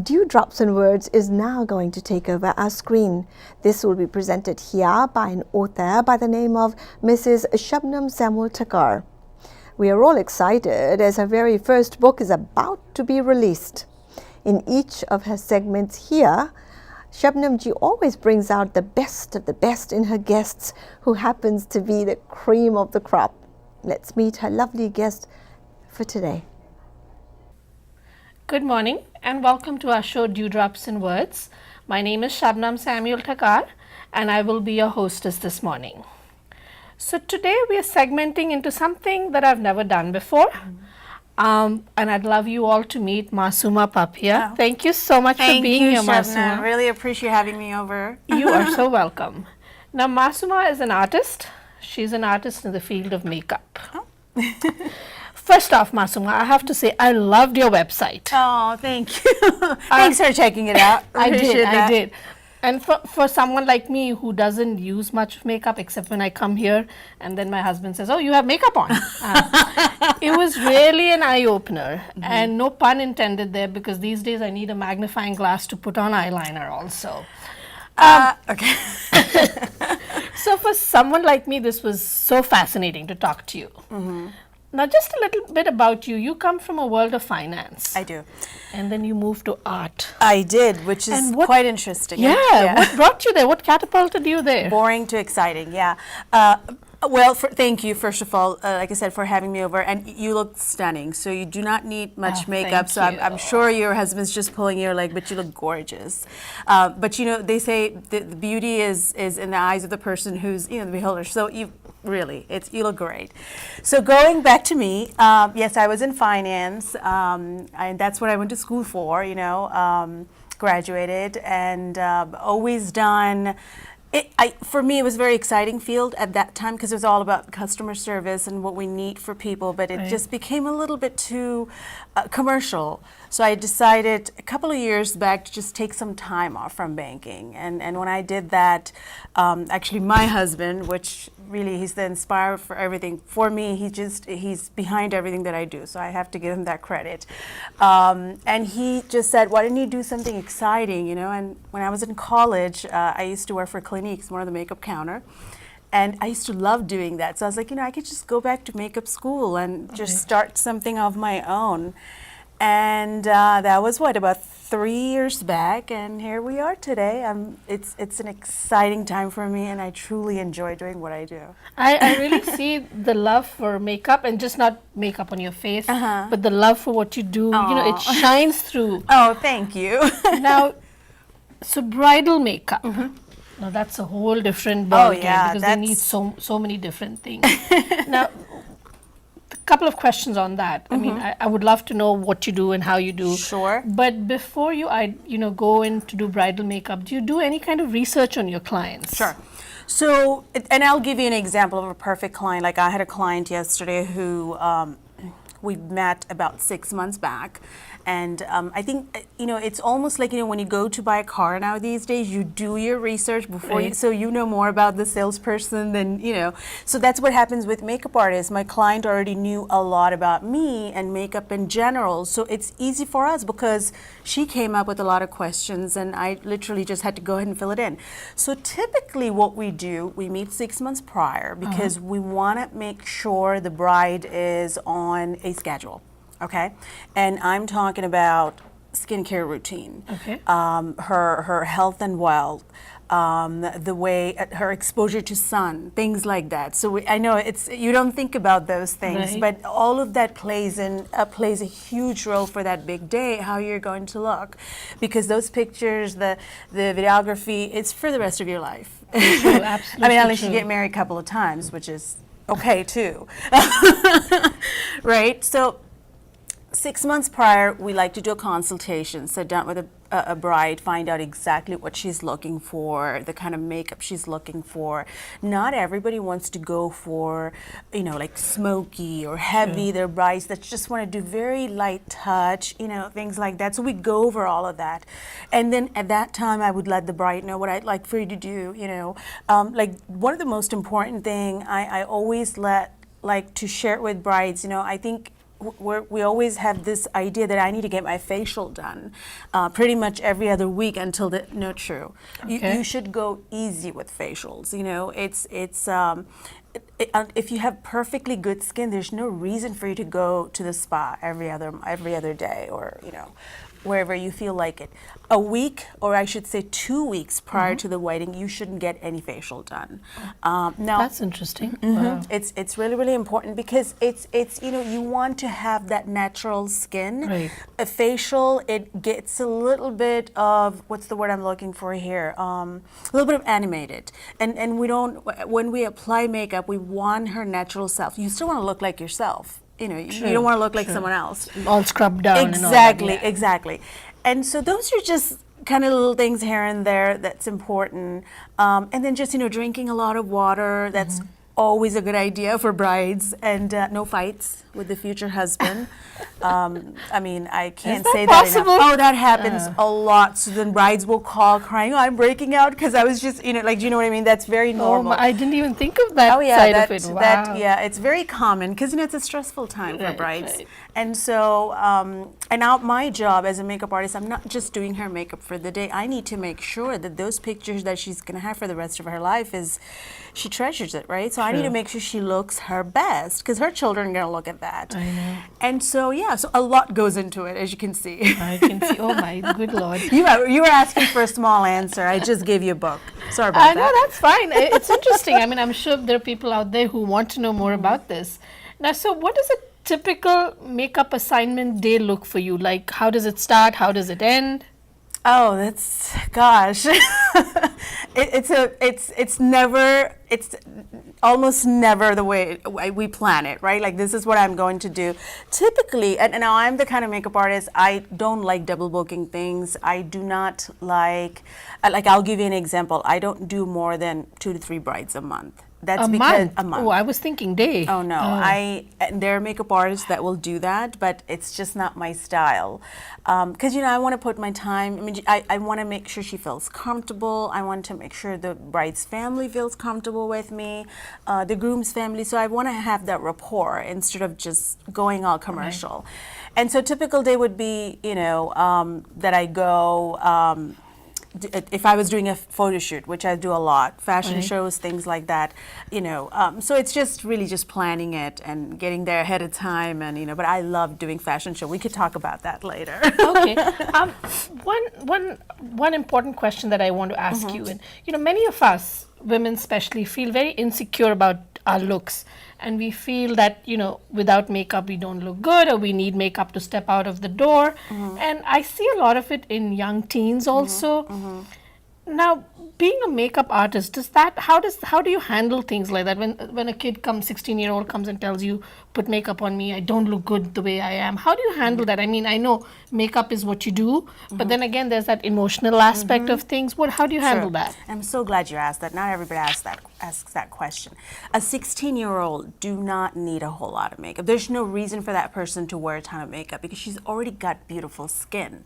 Dewdrops and Words is now going to take over our screen. This will be presented here by an author by the name of Mrs. Shabnam Samuel Thakkar. We are all excited as her very first book is about to be released. In each of her segments here, Shabnamji always brings out the best of the best in her guests, who happens to be the cream of the crop. Let's meet her lovely guest for today. Good morning and welcome to our show Dewdrops and Words. My name is Shabnam Samuel Thakkar and I will be your hostess this morning. So today we are segmenting into something that I've never done before. And I'd love you all to meet Masooma Papia. Oh. Thank you so much for being here, Masooma. I really appreciate having me over. You are so welcome. Now Masooma is an artist. She's an artist in the field of makeup. Oh. First off, Masooma, I have to say I loved your website. Oh, thank you. Thanks for checking it out. I did. And for someone like me who doesn't use much makeup except when I come here and then my husband says, oh, you have makeup on. It was really an eye-opener, and no pun intended there, because these days I need a magnifying glass to put on eyeliner also. Okay. So for someone like me, this was so fascinating to talk to you. Now, just a little bit about you. You come from a world of finance. I do. And then you moved to art. I did, which is quite interesting. Yeah. What brought you there? What catapulted you there? Boring to exciting, yeah. Well, thank you, first of all, like I said, for having me over. And you look stunning, so you do not need much makeup. So I'm sure your husband's just pulling your leg, but you look gorgeous. But, you know, they say the beauty is in the eyes of the person who's, you know, the beholder. So you look great. So going back to me, yes, I was in finance, and that's what I went to school for, you know, graduated, and always done. For me, it was a very exciting field at that time because it was all about customer service and what we need for people, but it just became a little bit too commercial. So I decided a couple of years back to just take some time off from banking. And when I did that, actually my husband, which really he's the inspirer for everything. For me, he's behind everything that I do. So I have to give him that credit. And he just said, why don't you do something exciting, you know? And when I was in college, I used to work for Clinique, more of the makeup counter. And I used to love doing that. So I was like, you know, I could just go back to makeup school and just start something of my own. And that was about 3 years back, and here we are today. It's an exciting time for me, and I truly enjoy doing what I do. I really see the love for makeup, and just not makeup on your face, but the love for what you do. You know, it shines through. Oh, thank you. Now, so bridal makeup. Now that's a whole different ballgame, because they need so many different things. Now, a couple of questions on that. I mean, I would love to know what you do and how you do. Sure. But before you go in to do bridal makeup, do you do any kind of research on your clients? Sure. So, and I'll give you an example of a perfect client. Like I had a client yesterday who we met about 6 months back. And I think, you know, it's almost like, you know, when you go to buy a car now these days, you do your research before so you know more about the salesperson than, you know. So that's what happens with makeup artists. My client already knew a lot about me and makeup in general. So it's easy for us because she came up with a lot of questions and I literally just had to go ahead and fill it in. So typically what we do, we meet 6 months prior because we want to make sure the bride is on a schedule. Okay, and I'm talking about skincare routine, her health and wealth, the way her exposure to sun, things like that. So I know you don't think about those things, but all of that plays a huge role for that big day, how you're going to look, because those pictures, the videography, it's for the rest of your life. True, absolutely. I mean, unless you get married a couple of times, which is okay too, right? So 6 months prior, we like to do a consultation, sit down with a bride, find out exactly what she's looking for, the kind of makeup she's looking for. Not everybody wants to go for, you know, like smoky or heavy. There are brides that just want to do very light touch, you know, things like that. So we go over all of that. And then at that time, I would let the bride know what I'd like for you to do, you know. Like one of the most important thing I always like to share with brides, you know, I think we always have this idea that I need to get my facial done pretty much every other week until the, not true. Okay. You should go easy with facials. You know, if you have perfectly good skin, there's no reason for you to go to the spa every other day, or you know, wherever you feel like it. A week, or I should say 2 weeks prior to the wedding, you shouldn't get any facial done. Now That's interesting. Wow. it's really, really important, because it's you know, you want to have that natural skin. Right. A facial, it gets a little bit of, what's the word I'm looking for here? A little bit of animated, and we don't, when we apply makeup, we want her natural self. You still want to look like yourself. You know, you don't want to look like someone else. All scrubbed down. Exactly, and all that, yeah. exactly. And so those are just kind of little things here and there that's important. And then just, you know, drinking a lot of water. That's always a good idea for brides, and no fights with the future husband. I mean, I can't that say possible? that enough. Oh, that happens a lot. So then brides will call crying, "Oh, I'm breaking out because I was just, you know, like, do you know what I mean?" That's very Oh, normal. I didn't even think of that Oh yeah, side that, of it. Wow. that yeah, it's very common, because you know, it's a stressful time for Right, brides, right. and so and now my job as a makeup artist, I'm not just doing her makeup for the day. I need to make sure that those pictures that she's gonna have for the rest of her life is, she treasures it, right? So I need to True. make sure she looks her best, because her children are gonna look at that. I know. And so yeah, so a lot goes into it, as you can see. I can see. Oh my good lord. You were asking for a small answer. I just gave you a book. Sorry about I know, that. that's fine. It's interesting. I mean, I'm sure there are people out there who want to know more about this. Now, so what does a typical makeup assignment day look for you? Like, how does it start? How does it end? Oh, that's, gosh. It's almost never the way we plan it, right? Like, this is what I'm going to do. Typically, and now I'm the kind of makeup artist, I don't like double booking things. I do not like I'll give you an example. I don't do more than 2 to 3 brides a month. That's A because month? a month. Oh, I was thinking day. Oh no, there are makeup artists that will do that, but it's just not my style. Because, you know, I want to put my time, I mean, I want to make sure she feels comfortable. I want to make sure the bride's family feels comfortable with me, the groom's family. So I want to have that rapport instead of just going all commercial. And so typical day would be, you know, that I go, if I was doing a photo shoot, which I do a lot, fashion Right. shows, things like that, you know, so it's just really just planning it and getting there ahead of time, and you know, but I love doing fashion show. We could talk about that later. Okay. One important question that I want to ask you, and you know, many of us women especially feel very insecure about our looks, and we feel that, you know, without makeup we don't look good, or we need makeup to step out of the door. And I see a lot of it in young teens also. Now, being a makeup artist, how do you handle things like that when a kid comes, 16-year-old comes and tells you, put makeup on me, I don't look good the way I am? How do you handle that? I mean, I know makeup is what you do, but then again, there's that emotional aspect of things. How do you handle that? I'm so glad you asked that. Not everybody asks that question. A 16-year-old do not need a whole lot of makeup. There's no reason for that person to wear a ton of makeup, because she's already got beautiful skin.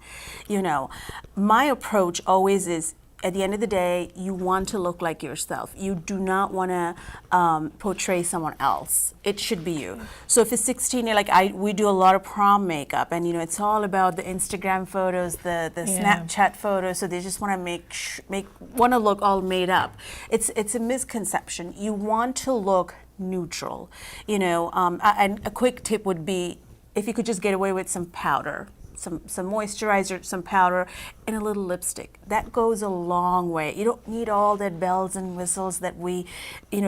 You know, my approach always is, at the end of the day, you want to look like yourself. You do not want to portray someone else. It should be you. So if it's 16, we do a lot of prom makeup, and you know, it's all about the Instagram photos, the Snapchat photos. So they just want to want to look all made up. It's a misconception. You want to look neutral, you know. And a quick tip would be, if you could just get away with some powder. Some moisturizer, some powder, and a little lipstick. That goes a long way. You don't need all that bells and whistles that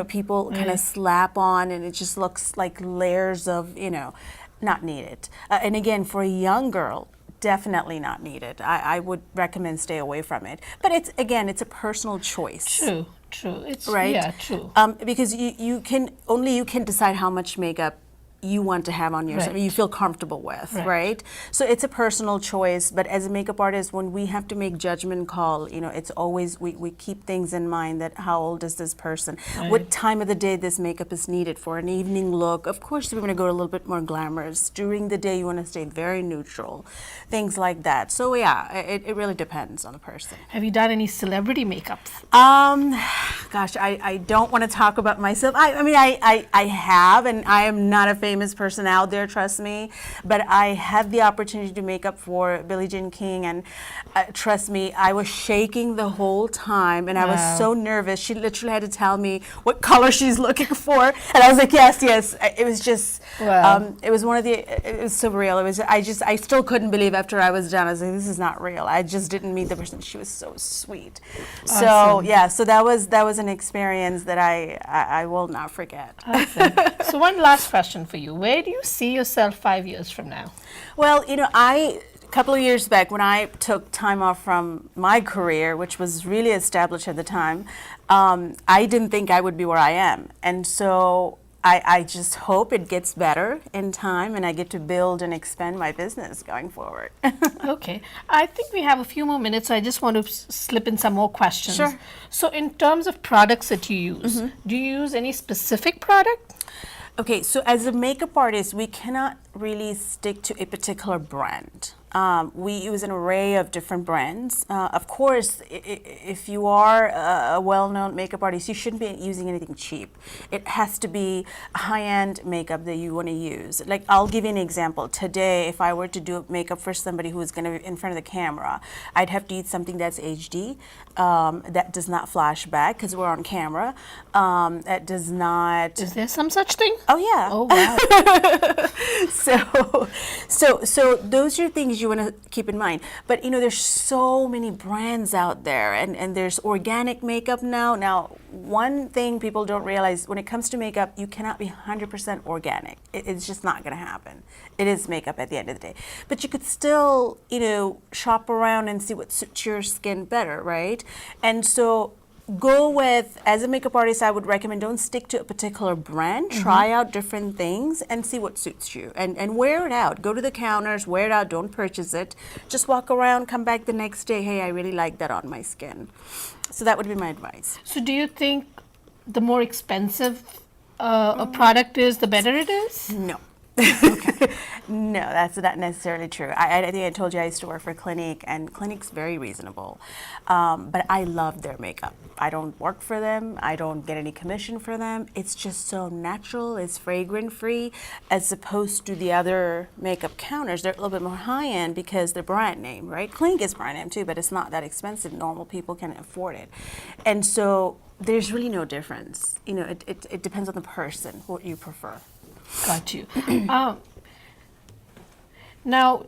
people kind of slap on, and it just looks like layers of, you know, not needed. And again, for a young girl, definitely not needed. I would recommend stay away from it. But it's a personal choice. True. It's right. Yeah, true. Because you can decide how much makeup you want to have on yourself, Right. you feel comfortable with, Right. right? So it's a personal choice, but as a makeup artist, when we have to make judgment call, you know, it's always, we keep things in mind, that how old is this person? Right. What time of the day this makeup is needed for an evening look? Of course, we're going to go a little bit more glamorous. During the day, you want to stay very neutral, things like that. So yeah, it really depends on the person. Have you done any celebrity makeups? Gosh, I don't want to talk about myself. I mean, I have, and I am not a fan famous person out there, trust me. But I had the opportunity to make up for Billie Jean King, and trust me, I was shaking the whole time, and I was so nervous. She literally had to tell me what color she's looking for, and I was like, yes, yes. It was just, it was one of the, it was so real. It was, I still couldn't believe after I was done. I was like, this is not real. I just didn't meet the person. She was so sweet. Awesome. So yeah, so that was an experience that I will not forget. Awesome. So one last question for you. Where do you see yourself 5 years from now? Well, you know, a couple of years back when I took time off from my career, which was really established at the time, I didn't think I would be where I am. And so I just hope it gets better in time and I get to build and expand my business going forward. Okay. I think we have a few more minutes, so I just want to slip in some more questions. Sure. So in terms of products that you use, do you use any specific product? Okay, so as a makeup artist, we cannot really stick to a particular brand. We use an array of different brands. Of course, if you are a well-known makeup artist, you shouldn't be using anything cheap. It has to be high-end makeup that you want to use. Like, I'll give you an example. Today, if I were to do makeup for somebody who is going to be in front of the camera, I'd have to use something that's HD, that does not flash back because we're on camera. That does not... Is there some such thing? Oh, yeah. Oh, wow. So those are things you want to keep in mind. But you know, there's so many brands out there, and there's organic makeup now. Now, one thing people don't realize when it comes to makeup, you cannot be 100% organic. It's just not going to happen. It is makeup at the end of the day. But you could still, you know, shop around and see what suits your skin better, right? And so go with, as a makeup artist, I would recommend don't stick to a particular brand. Try out different things and see what suits you. And wear it out. Go to the counters, wear it out, don't purchase it. Just walk around, come back the next day, hey, I really like that on my skin. So that would be my advice. So do you think the more expensive a product is, the better it is? No. No, that's not necessarily true. I think I told you I used to work for Clinique, and Clinique's very reasonable. But I love their makeup. I don't work for them. I don't get any commission for them. It's just so natural. It's fragrance-free, as opposed to the other makeup counters. They're a little bit more high-end because they're brand name, right? Clinique is brand name too, but it's not that expensive. Normal people can afford it. And so there's really no difference. You know, it depends on the person, what you prefer. Got you. Now,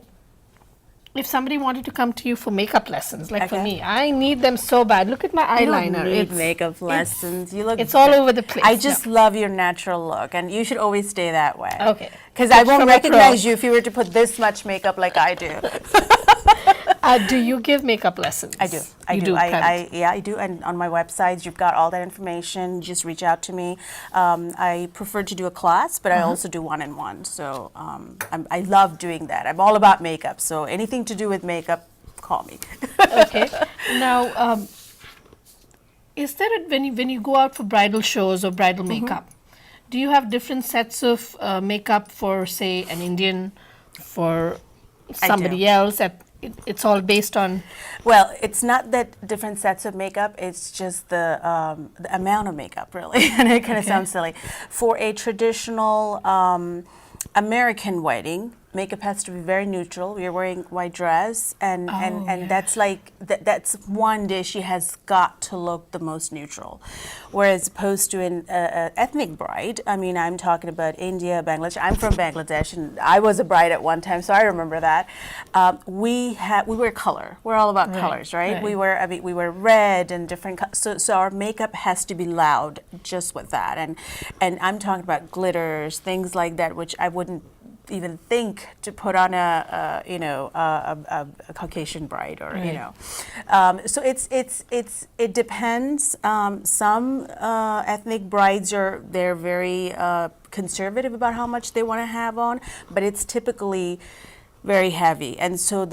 if somebody wanted to come to you for makeup lessons, like for me, I need them so bad. Look at my eyeliner. You don't need makeup lessons. You look. It's all over the place. I just love your natural look, and you should always stay that way. Okay. Because I won't recognize you if you were to put this much makeup like I do. Do you give makeup lessons? I do. I You do. do. I do. And on my websites, you've got all that information. Just reach out to me. I prefer to do a class, but I also do one-on-one. So I love doing that. I'm all about makeup. So anything to do with makeup, call me. Okay. Now, is there when you go out for bridal shows or bridal makeup, do you have different sets of makeup for, say, an Indian, for somebody else? It's all based on. Well, it's not that different sets of makeup. It's just the amount of makeup, really, and it kind of sounds silly. For a traditional American wedding, makeup has to be very neutral. You're wearing white dress, and that's like that's one day she has got to look the most neutral. Whereas opposed to an ethnic bride, I mean, I'm talking about India, Bangladesh. I'm from Bangladesh, and I was a bride at one time, so I remember that. We wear color. We're all about colors, right? We wear red and different. So our makeup has to be loud, just with that. And I'm talking about glitters, things like that, which I wouldn't even think to put on a Caucasian bride, or you know. So it depends. Some ethnic brides they're very conservative about how much they want to have on, but it's typically very heavy. And so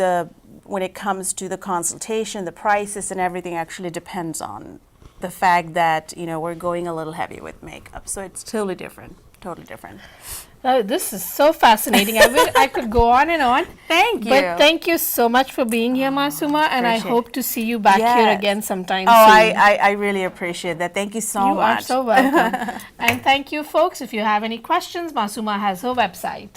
when it comes to the consultation, the prices and everything actually depends on the fact that, you know, we're going a little heavy with makeup. So it's totally different. Totally different. Oh, this is so fascinating. I could go on and on. Thank you. But thank you so much for being here, Masuma, and I Appreciate hope to see you back here Yes. again sometime Oh, soon. I really appreciate that. Thank you so You much. are so welcome. And thank you, folks. If you have any questions, Masuma has her website.